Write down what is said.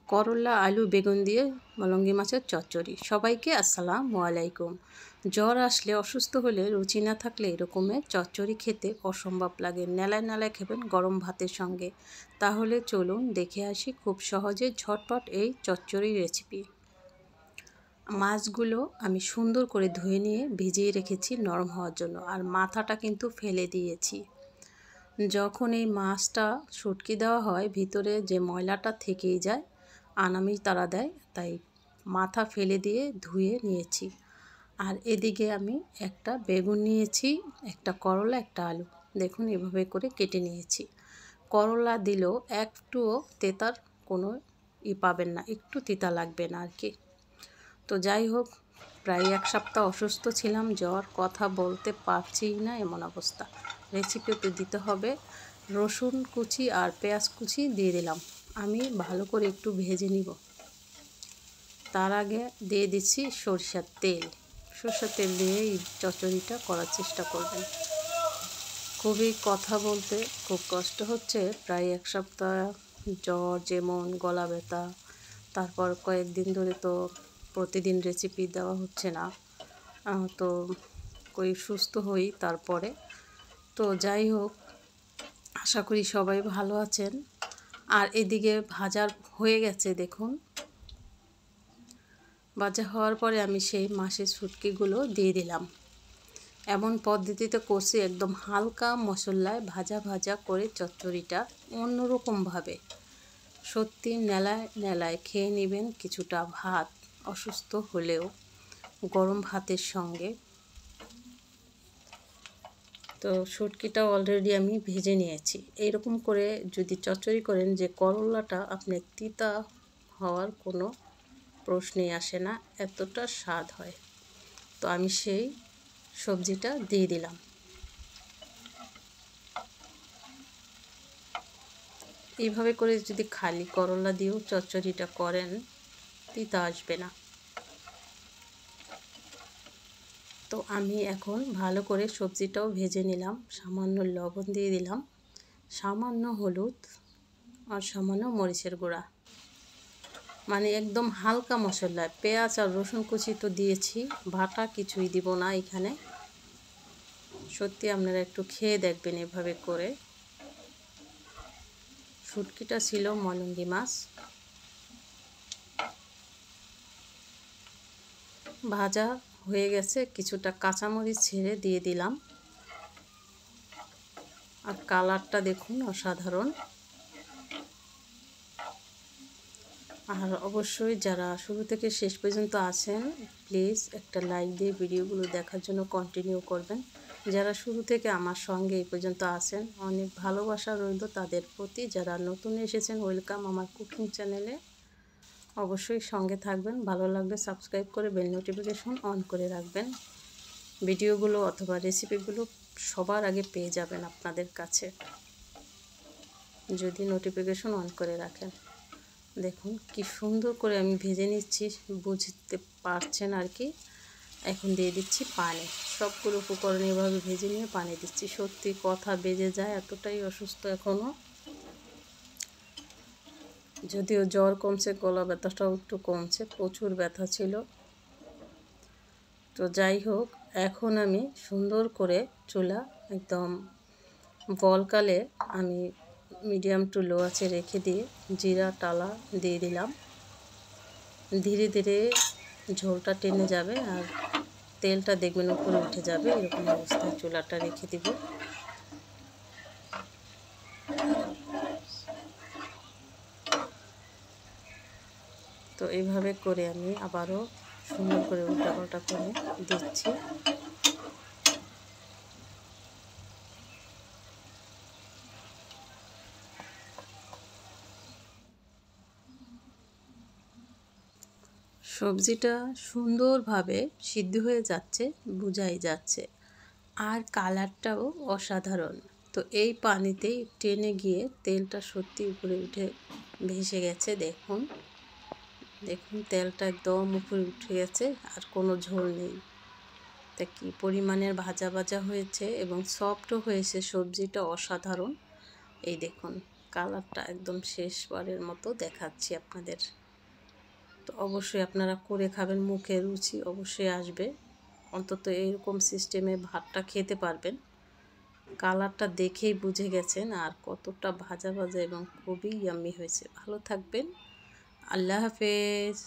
করলা আলু বেগুন দিয়ে মলঙ্গি মাছের চচ্চড়ি। সবাইকে আসসালামু আলাইকুম। জ্বর আসলে অসুস্থ হলে রুচি না থাকলে এরকমের চচ্চড়ি খেতে অসম্ভব লাগে। নেলায় নেলায় খেবেন গরম ভাতের সঙ্গে। তাহলে চলুন দেখে আসি খুব সহজে ঝটপট এই চচ্চড়ি রেসিপি। মাছগুলো আমি সুন্দর করে ধুয়ে নিয়ে ভিজিয়ে রেখেছি নরম হওয়ার জন্য, আর মাথাটা কিন্তু ফেলে দিয়েছি। যখন এই মাছটা শুটকি দেওয়া হয় ভিতরে যে ময়লাটা থেকেই যায়, আনামিজ তারা দেয়, তাই মাথা ফেলে দিয়ে ধুয়ে নিয়েছি। আর এদিকে আমি একটা বেগুন নিয়েছি, একটা করলা, একটা আলু দেখুন এভাবে করে কেটে নিয়েছি। করলা দিলেও একটুও তেতার কোনো পাবেন না, একটু তিতা লাগবে না আর কি। তো যাই হোক, প্রায় এক সপ্তাহ অসুস্থ ছিলাম, জ্বর, কথা বলতে পারছি না এমন অবস্থা। রেসিপিতে দিতে হবে রসুন কুচি আর পেঁয়াজ কুচি দিয়ে দিলাম। আমি ভালো করে একটু ভেজে নিব। তার আগে দিয়ে দিচ্ছি সরষের তেল। সরষের তেল দিয়ে এই চচ্চড়িটা করার চেষ্টা করবেন। খুবই কথা বলতে খুব কষ্ট হচ্ছে, প্রায় এক সপ্তাহ জ্বর, যেমন গলা ব্যথা, তারপর কয়েকদিন ধরে তো প্রতিদিন রেসিপি দেওয়া হচ্ছে না, তো কই সুস্থ হই তারপরে। তো যাই হোক, আশা করি সবাই ভালো আছেন। আর এদিকে ভাজা হয়ে গেছে দেখুন। ভাজা হওয়ার পরে আমি সেই মাছের শুটকিগুলো দিয়ে দিলাম। এমন পদ্ধতিতে করছি একদম হালকা মশলায় ভাজা ভাজা করে চচ্চড়িটা অন্যরকমভাবে। সত্যি নেলায় নেলায় খেয়ে নেবেন কিছুটা ভাত, অসুস্থ হলেও গরম ভাতের সঙ্গে। তো শুটকিটাও অলরেডি আমি ভেজে নিয়েছি। এইরকম করে যদি চচ্চড়ি করেন, যে করলাটা আপনার তিতা হওয়ার কোনো প্রশ্নই আসে না, এতটা স্বাদ হয়। তো আমি সেই সবজিটা দিয়ে দিলাম। এইভাবে করে যদি খালি করলা দিয়েও চচ্চড়িটা করেন, তিতা আসবে না। তো আমি এখন ভালো করে সবজিটাও ভেজে নিলাম। সামান্য লবণ দিয়ে দিলাম, সামান্য হলুদ আর সামান্য মরিচের গুঁড়া, মানে একদম হালকা মশলা। পেঁয়াজ আর রসুন কুচি তো দিয়েছি, বাটা কিছুই দিব না এখানে। সত্যি আপনারা একটু খেয়ে দেখবেন এভাবে করে। শুটকিটা ছিল মলঙ্গি মাছ। ভাজা হয়ে গেছে, কিছুটা কাঁচামরিচ ছেড়ে দিয়ে দিলাম। আর কালারটা দেখুন অসাধারণ। আর অবশ্যই যারা শুরু থেকে শেষ পর্যন্ত আছেন, প্লিজ একটা লাইক দিয়ে ভিডিওগুলো দেখার জন্য কন্টিনিউ করবেন। যারা শুরু থেকে আমার সঙ্গে এই পর্যন্ত আছেন, অনেক ভালোবাসা রইল তাদের প্রতি। যারা নতুন এসেছেন, ওয়েলকাম আমার কুকিং চ্যানেলে। অবশ্যই সঙ্গে থাকবেন, ভালো লাগলে সাবস্ক্রাইব করে বেল নোটিফিকেশন অন করে রাখবেন। ভিডিওগুলো অথবা রেসিপিগুলো সবার আগে পেয়ে যাবেন আপনাদের কাছে যদি নোটিফিকেশন অন করে রাখেন। দেখুন কি সুন্দর করে আমি ভেজে নিচ্ছি, বুঝতে পারছেন আর কি। এখন দিয়ে দিচ্ছি পানি। সবগুলো উপকরণ এভাবে ভেজে নিয়ে পানি দিচ্ছি। সত্যি কথা বেজে যায়, এতটাই অসুস্থ এখনও। যদিও জ্বর কমছে, গলা ব্যথাটাও একটু কমছে, প্রচুর ব্যথা ছিল। তো যাই হোক, এখন আমি সুন্দর করে চুলা একদম বলকালে আমি মিডিয়াম টু লো আছে রেখে দিয়ে জিরা টালা দিয়ে দিলাম। ধীরে ধীরে ঝোলটা টেনে যাবে আর তেলটা দেখবেন উপরে উঠে যাবে, এরকম অবস্থায় চুলাটা রেখে দিব। তো এইভাবে করে আমি আবারও সুন্দর করে উল্টাপাল্টা করে দিচ্ছি। সবজিটা সুন্দরভাবে সিদ্ধ হয়ে যাচ্ছে, বোঝাই যাচ্ছে। আর কালারটাও অসাধারণ। তো এই পানিতেই টেনে গিয়ে তেলটা সত্যি উপরে উঠে ভেসে গেছে। দেখুন দেখুন তেলটা একদম উপরে উঠে গেছে, আর কোনো ঝোল নেই। তা কি পরিমাণের ভাজা ভাজা হয়েছে এবং সফটও হয়েছে, সবজিটা অসাধারণ। এই দেখুন, কালারটা একদম শেষবারের মতো দেখাচ্ছি আপনাদের। তো অবশ্যই আপনারা করে খাবেন, মুখে রুচি অবশ্যই আসবে। অন্তত এইরকম সিস্টেমে ভাতটা খেতে পারবেন। কালারটা দেখেই বুঝে গেছেন আর কতটা ভাজা ভাজা এবং খুবই ইয়াম্মি হয়েছে। ভালো থাকবেন। আল্লাহ হাফেজ।